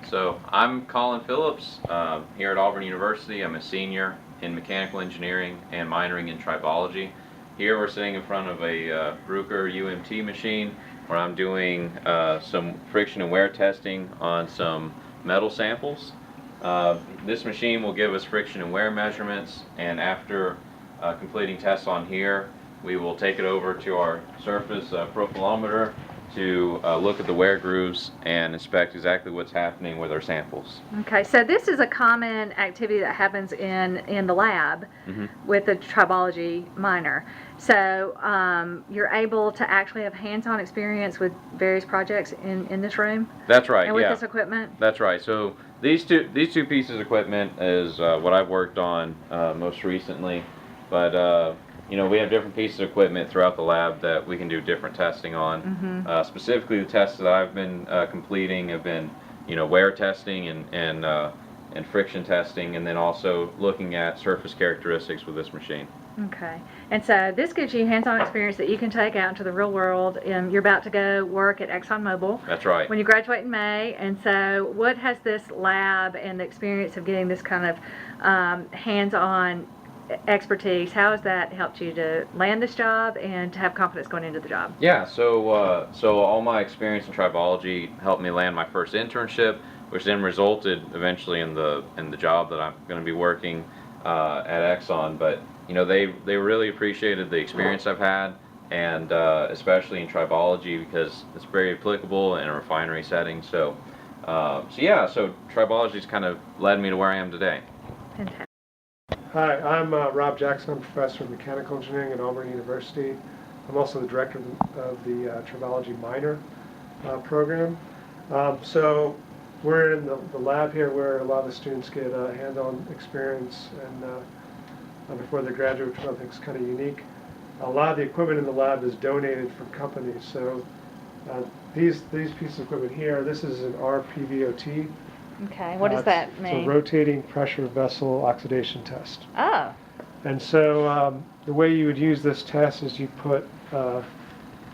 So I'm Colin Phillips here at Auburn University. I'm a senior in mechanical engineering and minoring in tribology. Here we're sitting in front of a Bruker UMT machine where I'm doing some friction and wear testing on some metal samples. This machine will give us friction and wear measurements, and after completing tests on here, we will take it over to our surface profilometer to look at the wear grooves and inspect exactly what's happening with our samples. Okay, so this is a common activity that happens in the lab with the tribology minor. So you're able to actually have hands-on experience with various projects in this room? That's right, and with yeah. this equipment? That's right. So these two pieces of equipment is what I've worked on most recently, but you know, we have different pieces of equipment throughout the lab that we can do different testing on. Specifically, the tests that I've been completing have been, you know, wear testing and friction testing, and then also looking at surface characteristics with this machine. Okay, and so this gives you hands-on experience that you can take out into the real world. You're about to go work at ExxonMobil. That's right. When you graduate in May, and so what has this lab and the experience of getting this kind of hands-on expertise, how has that helped you to land this job and to have confidence going into the job? Yeah, so all my experience in tribology helped me land my first internship, which then resulted eventually in the job that I'm going to be working at Exxon. But you know, they really appreciated the experience I've had, and especially in tribology because it's very applicable in a refinery setting. So yeah, so tribology's kind of led me to where I am today. Fantastic. Hi, I'm Rob Jackson. I'm a professor of mechanical engineering at Auburn University. I'm also the director of the Tribology minor program. So we're in the lab here where a lot of the students get hands-on experience and before they graduate, which I think is kind of unique. A lot of the equipment in the lab is donated from companies. So these pieces of equipment here, this is an RPVOT. Okay, what does that mean? It's a rotating pressure vessel oxidation test. Oh. And so the way you would use this test is you put,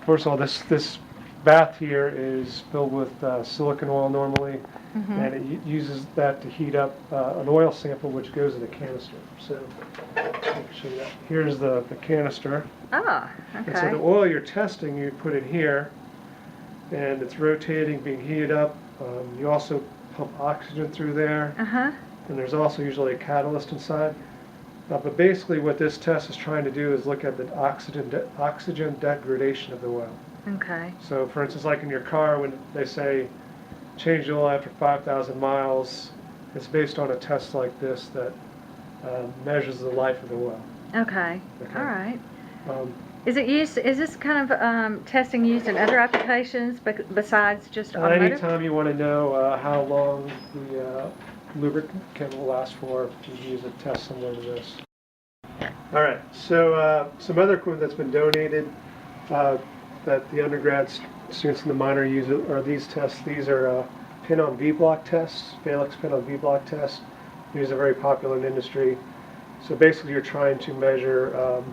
first of all, this bath here is filled with silicon oil normally, and it uses that to heat up an oil sample which goes in a canister. So I can show you that. Here's the canister. Oh, okay. And so the oil you're testing, you put it here, and it's rotating, being heated up. You also pump oxygen through there, and there's also usually a catalyst inside. But basically what this test is trying to do is look at the oxygen degradation of the oil. Okay. So for instance, like in your car, when they say change the oil after 5,000 miles, it's based on a test like this that measures the life of the oil. Okay. All right. Um, Is this kind of testing used in other applications besides just automotive? Anytime you want to know how long the lubricant will last for, you use a test similar to this. All right, so some other equipment that's been donated that the undergrad students in the minor use are these tests. These are pin-on V-block tests, Valix pin-on V-block tests. These are very popular in industry. So basically you're trying to measure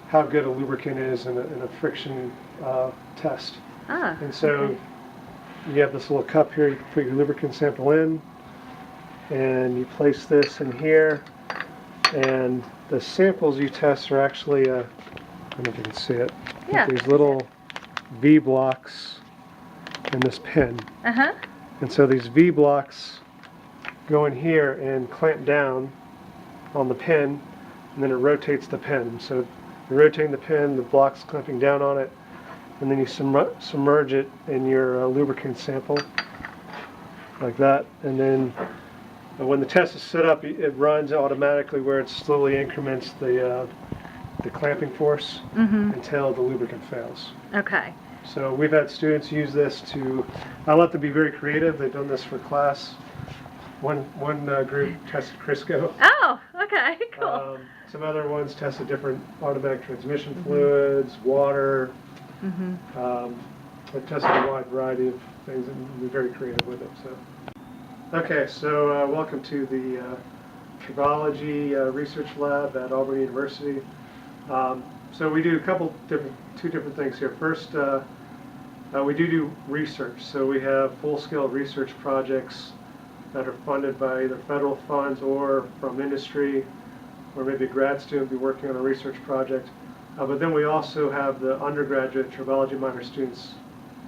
how good a lubricant is in a friction test. And so you have this little cup here, you can put your lubricant sample in, and you place this in here, and the samples you test are actually, I don't know if you can see it, these little V blocks in this pin. And so these V blocks go in here and clamp down on the pin, and then it rotates the pin. So you're rotating the pin, the block's clamping down on it, and then you submerge it in your lubricant sample, like that. And then when the test is set up, it runs automatically where it slowly increments the clamping force until the lubricant fails. Okay. So we've had students use this to, I let them be very creative. They've done this for class. One group tested Crisco. Oh, okay, cool. Some other ones tested different automatic transmission fluids, water. They tested a wide variety of things and we're very creative with it. So, okay, so welcome to the Tribology Research Lab at Auburn University. So we do two different things here. First, We do research, so we have full-scale research projects that are funded by either federal funds or from industry, or maybe a grad student be working on a research project. But then we also have the undergraduate tribology minor students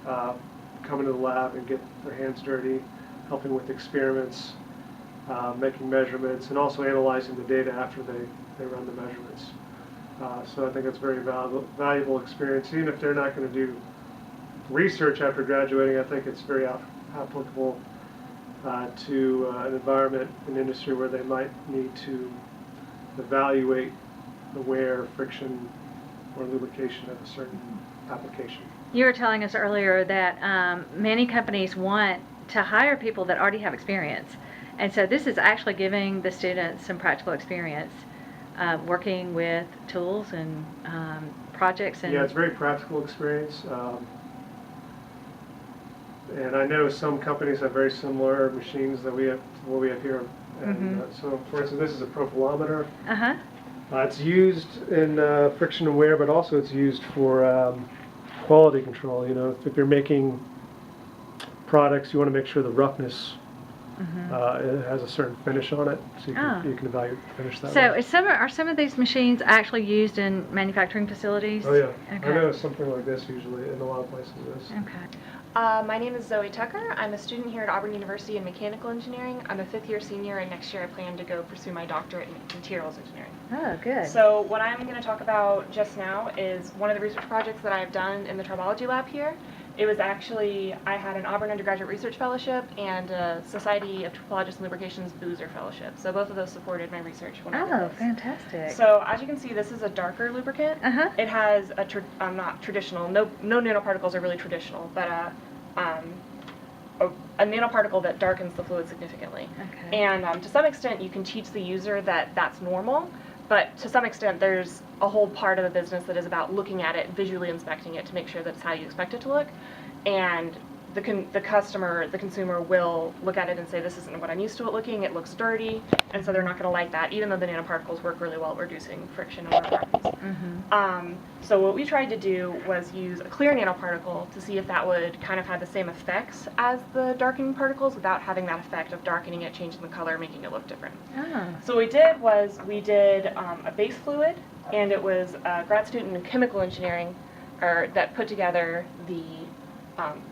come into the lab and get their hands dirty, helping with experiments, making measurements, and also analyzing the data after they run the measurements. So I think it's a very valuable experience. Even if they're not going to do research after graduating, I think it's very applicable to an environment, an industry where they might need to evaluate the wear, friction, or lubrication of a certain application. You were telling us earlier that many companies want to hire people that already have experience. And so this is actually giving the students some practical experience working with tools and projects. And yeah, it's a very practical experience. And I know some companies have very similar machines that we have to what we have here. And so, for instance, this is a profilometer. It's used in friction and wear, but also it's used for quality control. You know, if you're making products, you want to make sure the roughness it has a certain finish on it, so you can evaluate the finish that way. So are some of these machines actually used in manufacturing facilities? Oh yeah, okay. I know something like this usually in a lot of places is. Okay. My name is Zoe Tucker. I'm a student here at Auburn University in mechanical engineering. I'm a 5th year senior, and next year I plan to go pursue my doctorate in materials engineering. Oh, good. So what I'm going to talk about just now is one of the research projects that I've done in the Tribology lab here. It was actually, I had an Auburn Undergraduate Research Fellowship and a Society of Tribologists and Lubrications Boozer Fellowship. So both of those supported my research when I did this. Oh, fantastic. So as you can see, this is a darker lubricant. It has a not traditional, no nanoparticles are really traditional, but a nanoparticle that darkens the fluid significantly. Okay. And to some extent, you can teach the user that that's normal, but to some extent, there's a whole part of the business that is about looking at it, visually inspecting it to make sure that it's how you expect it to look. And the customer, the consumer will look at it and say, this isn't what I'm used to it looking, it looks dirty, and so they're not going to like that, even though the nanoparticles work really well at reducing friction and wear properties. So what we tried to do was use a clear nanoparticle to see if that would kind of have the same effects as the darkening particles without having that effect of darkening it, changing the color, making it look different. So what we did was we did a base fluid, and it was a grad student in chemical engineering that put together the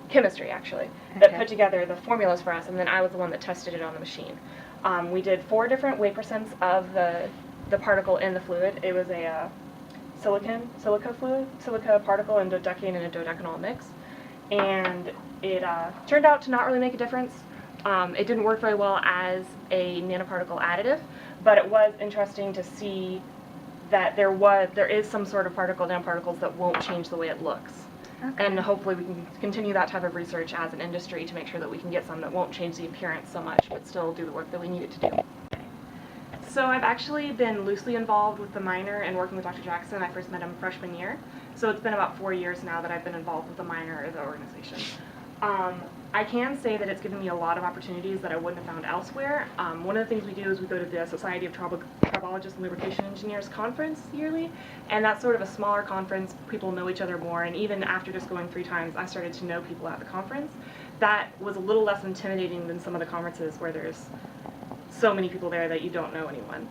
chemistry, actually, that put together the formulas for us, and then I was the one that tested it on the machine. We did 4 different weight percents of the particle in the fluid. It was a silica particle in dodecane and a dodecanol mix, and it turned out to not really make a difference. It didn't work very well as a nanoparticle additive, but it was interesting to see that there is some sort of nanoparticles that won't change the way it looks. Okay. And hopefully we can continue that type of research as an industry to make sure that we can get some that won't change the appearance so much, but still do the work that we need it to do. So I've actually been loosely involved with the minor and working with Dr. Jackson. I first met him freshman year. So it's been about 4 years now that I've been involved with the minor as an organization. I can say that it's given me a lot of opportunities that I wouldn't have found elsewhere. One of the things we do is we go to the Society of Tribologists and Lubrication Engineers conference yearly, and that's sort of a smaller conference. People know each other more, and even after just going 3 times, I started to know people at the conference. That was a little less intimidating than some of the conferences where there's so many people there that you don't know anyone.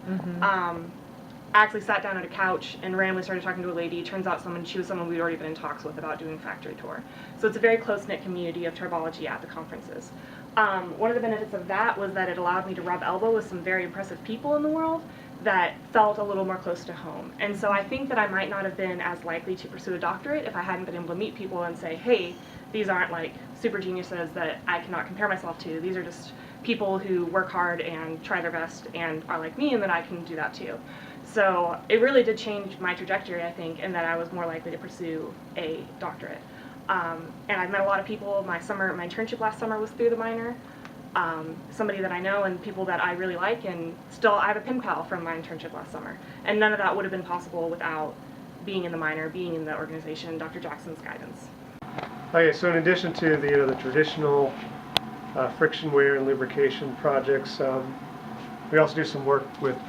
I actually sat down at a couch and randomly started talking to a lady. Turns out she was someone we'd already been in talks with about doing factory tour. So it's a very close-knit community of tribology at the conferences. One of the benefits of that was that it allowed me to rub elbow with some very impressive people in the world that felt a little more close to home. And so I think that I might not have been as likely to pursue a doctorate if I hadn't been able to meet people and say, hey, these aren't like super geniuses that I cannot compare myself to. These are just people who work hard and try their best and are like me, and that I can do that too. So it really did change my trajectory, I think, in that I was more likely to pursue a doctorate. And I've met a lot of people. My internship last summer was through the minor. Somebody that I know and people that I really like, and still I have a pen pal from my internship last summer. And none of that would have been possible without being in the minor, being in the organization, Dr. Jackson's guidance. Okay, so in addition to the traditional friction wear and lubrication projects, we also do some work with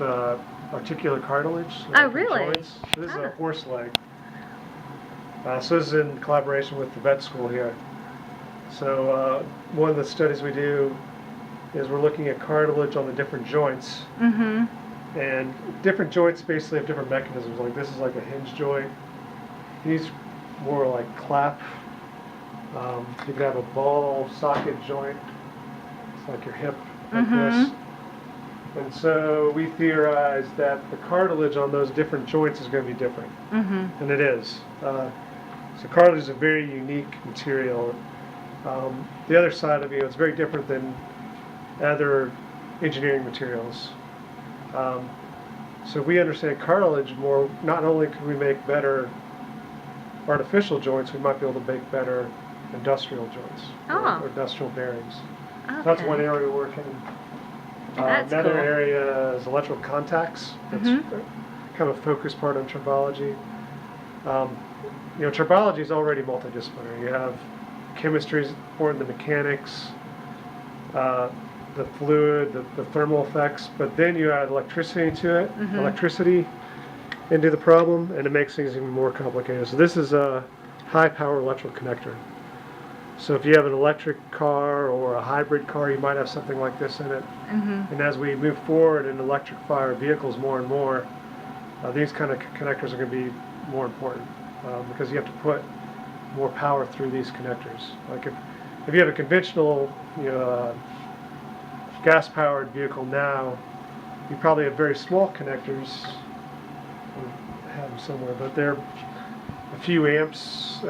articular cartilage. Oh, really? Joints. This is a horse leg. So this is in collaboration with the vet school here. So one of the studies we do is we're looking at cartilage on the different joints. Mm-hmm. And different joints basically have different mechanisms. Like this is like a hinge joint. These more like clap. You could have a ball socket joint. It's like your hip, like this. And so we theorize that the cartilage on those different joints is going to be different. And it is. So cartilage is a very unique material. The other side of it's very different than other engineering materials. So we understand cartilage more. Not only can we make better artificial joints, we might be able to make better industrial joints or industrial bearings. Okay. That's one area we work in. That's Another cool. area is electrical contacts. That's kind of a focus part on tribology. Tribology is already multidisciplinary. You have chemistry is important, the mechanics, the fluid, the thermal effects, but then you add electricity to it, electricity into the problem, and it makes things even more complicated. So this is a high-power electrical connector. So if you have an electric car or a hybrid car, you might have something like this in it. And as we move forward and electrify our vehicles more and more, these kind of connectors are going to be more important because you have to put more power through these connectors. Like if you have a conventional, gas-powered vehicle now, you probably have very small connectors. I have them somewhere, but they're a few amps,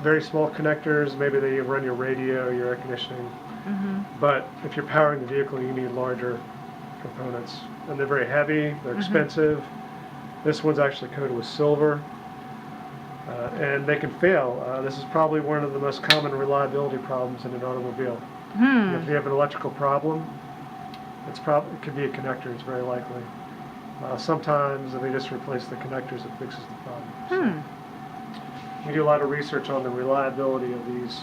very small connectors. Maybe they run your radio, your air conditioning. But if you're powering the vehicle, you need larger components, and they're very heavy. They're expensive. This one's actually coated with silver, and they can fail. This is probably one of the most common reliability problems in an automobile. If you have an electrical problem, it could be a connector. It's very likely. Sometimes if they just replace the connectors, it fixes the problem. So we do a lot of research on the reliability of these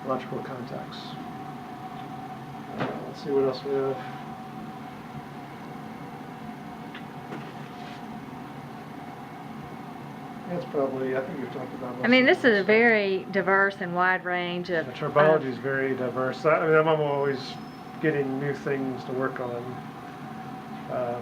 electrical contacts. Let's see what else we have. That's probably, I think you've talked about most I mean, of this is a very diverse and wide range of. The tribology is very diverse. I'm always getting new things to work on. I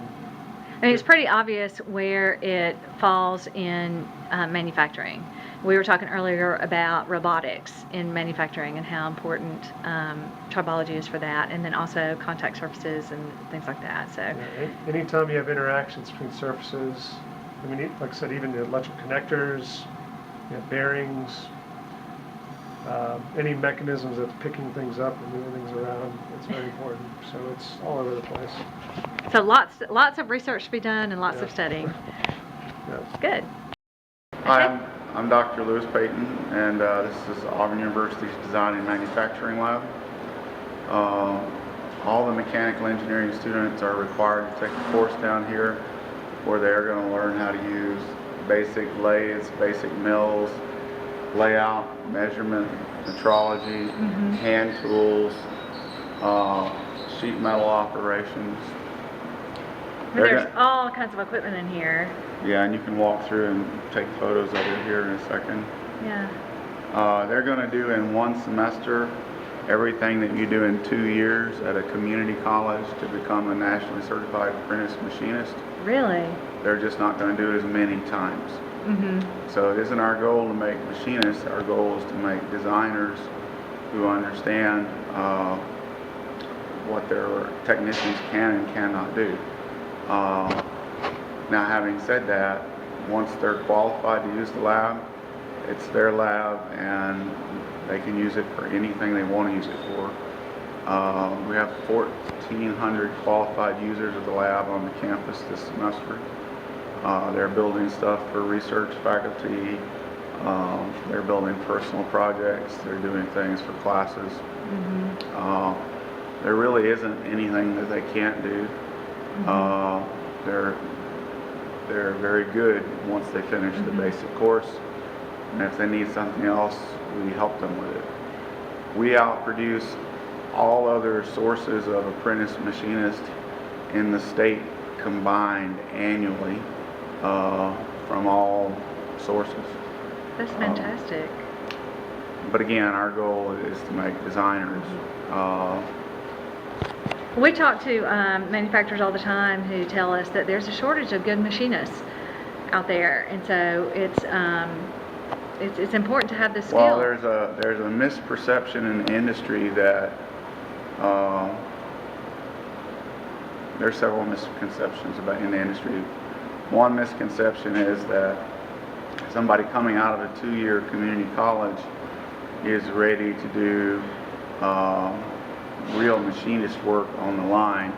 mean, it's pretty obvious where it falls in manufacturing. We were talking earlier about robotics in manufacturing and how important tribology is for that, and then also contact surfaces and things like that. So, anytime you have interactions between surfaces, I mean, like I said, even the electrical connectors, bearings, any mechanisms that's picking things up and moving things around, it's very important. So it's all over the place. so lots of research to be done and lots of studying. Good. Hi, I'm Dr. Lewis Payton, and this is Auburn University's Design and Manufacturing Lab. All the mechanical engineering students are required to take a course down here where they're going to learn how to use basic lathes, basic mills, layout, measurement, metrology, hand tools, sheet metal operations. There's all kinds of equipment in here. Yeah, and you can walk through and take photos of it here in a second. Yeah. They're going to do in one semester everything that you do in 2 years at a community college to become a nationally certified apprentice machinist. Really? They're just not going to do it as many times. So it isn't our goal to make machinists. Our goal is to make designers who understand what their technicians can and cannot do. Now, having said that, once they're qualified to use the lab, it's their lab and they can use it for anything they want to use it for. We have 1,400 qualified users of the lab on the campus this semester. They're building stuff for research faculty. They're building personal projects. They're doing things for classes. There really isn't anything that they can't do. They're very good once they finish the basic course, and if they need something else, we help them with it. We outproduce all other sources of apprentice machinists in the state combined annually from all sources. That's fantastic. But again, our goal is to make designers. We talk to manufacturers all the time who tell us that there's a shortage of good machinists out there, and so it's important to have the skill. Well, there's a misperception in the industry that there's several misconceptions about in the industry. One misconception is that somebody coming out of a 2-year community college is ready to do real machinist work on the line.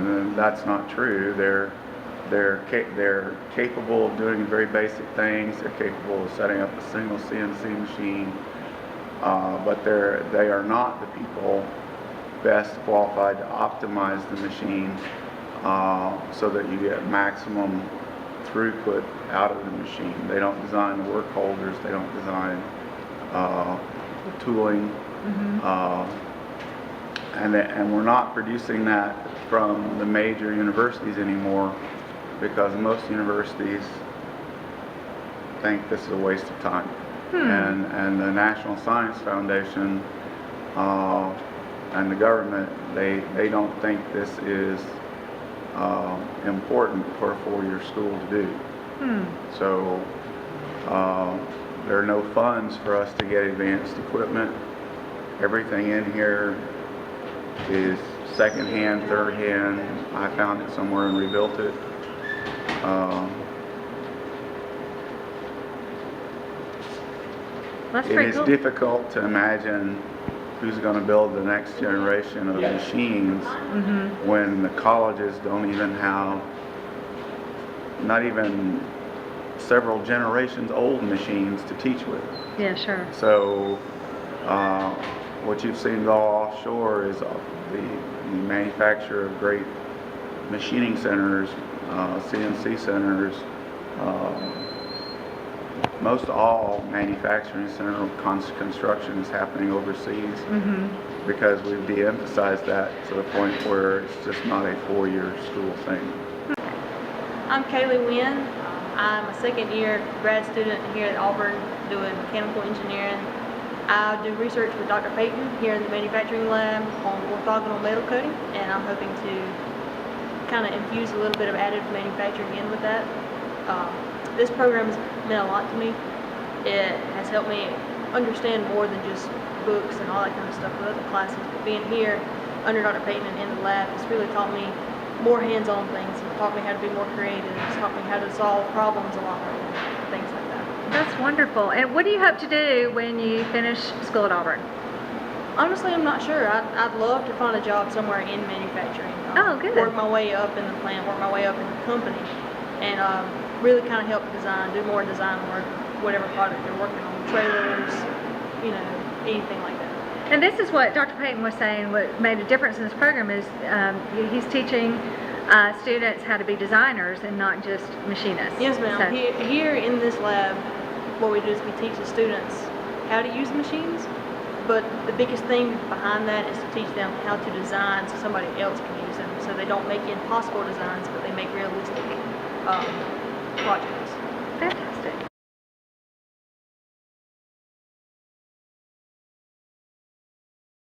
And that's not true. They're capable of doing very basic things. They're capable of setting up a single CNC machine, but they are not the people best qualified to optimize the machine so that you get maximum throughput out of the machine. They don't design the work holders. They don't design the tooling. And we're not producing that from the major universities anymore, because most universities think this is a waste of time. And the National Science Foundation and the government, they don't think this is important for a 4-year school to do. So there are no funds for us to get advanced equipment. Everything in here is second-hand, third-hand. I found it somewhere and rebuilt it. That's It pretty is cool. difficult to imagine who's going to build the next generation of machines when the colleges don't even have, not even several generations old machines to teach with. Yeah, sure. So what you've seen go offshore is the manufacture of great machining centers, CNC centers. Most all manufacturing center construction is happening overseas because we've de-emphasized that to the point where it's just not a 4-year school thing. I'm Kaylee Wynn. I'm a second-year grad student here at Auburn doing mechanical engineering. I do research with Dr. Payton here in the manufacturing lab on orthogonal metal coating, and I'm hoping to kind of infuse a little bit of additive manufacturing in with that. This program has meant a lot to me. It has helped me understand more than just books and all that kind of stuff with other classes, but being here under Dr. Payton and in the lab has really taught me more hands-on things. It's taught me how to be more creative. It's taught me how to solve problems a lot more, things like that. That's wonderful. And what do you hope to do when you finish school at Auburn? Honestly, I'm not sure. I'd love to find a job somewhere in manufacturing. Oh, good. Work my way up in the plant, work my way up in the company, and really kind of help design, do more design work, whatever product they're working on, trailers, anything like that. And this is what Dr. Payton was saying, what made a difference in this program is he's teaching students how to be designers and not just machinists. Yes, ma'am. So- Here in this lab, what we do is we teach the students how to use machines, but the biggest thing behind that is to teach them how to design so somebody else can use them, so they don't make impossible designs, but they make realistic projects.